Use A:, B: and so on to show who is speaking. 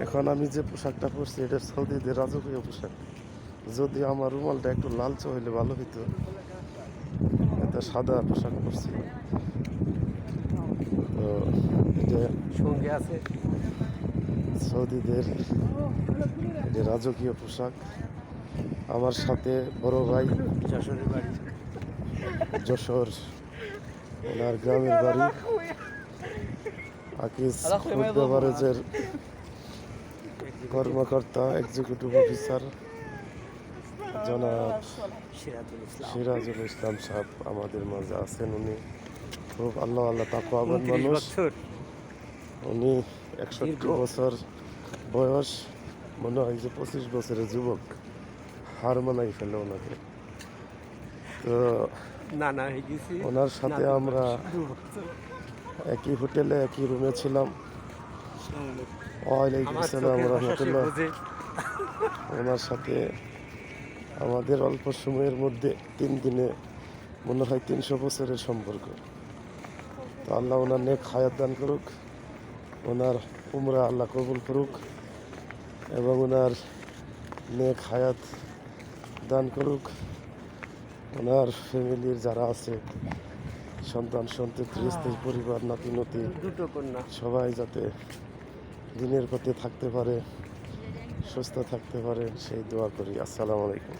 A: এখন আমি যে পোশাকটা পরছি এটা সৌদিদের রাজকীয় পোশাক। যদি আমার রুমালটা একটু লালচে হইলে ভালো হইতো। এটা সাদা পোশাক পরছি। তো এটা
B: সঙ্গে আছে
A: সৌদিদের এটা রাজকীয় পোশাক। আমার সাথে বড় ভাই
B: যশোরের বাড়ি।
A: যশোর, ওনার গ্রামের বাড়ি আকিজ ফুড বেভারেজের কর্মকর্তা এক্সিকিউটিভ অফিসার জনাব সিরাজুল ইসলাম সাহেব আমাদের মাঝে আছেন। উনি খুব আল্লাহ তাকওয়াবান মানুষ। উনি 61 বছর বয়স, মনে হয় যে 25 বছরের যুবক। হার মানাই ফেলে ওনাকে। তো ওনার সাথে আমরা একই হোটেলে একই রুমে ছিলাম। ওয়ালাইকুম আসসালাম রহমতুল্লাহ। ওনার সাথে আমাদের অল্প সময়ের মধ্যে 3 দিনে মনে হয় 300 বছরের সম্পর্ক। তো আল্লাহ ওনার নেক হায়াত দান করুক, ওনার উমরা আল্লাহ কবুল করুক এবং ওনার নেক হায়াত দান করুক। ওনার ফ্যামিলির যারা আছে, সন্তান সন্ততি, স্ত্রী পরিবার, নাতি নাতি,
B: দুটো কন্যা,
A: সবাই যাতে দিনের পথে থাকতে পারে, সুস্থ থাকতে পারে, সেই দোয়া করি। আসসালামু আলাইকুম।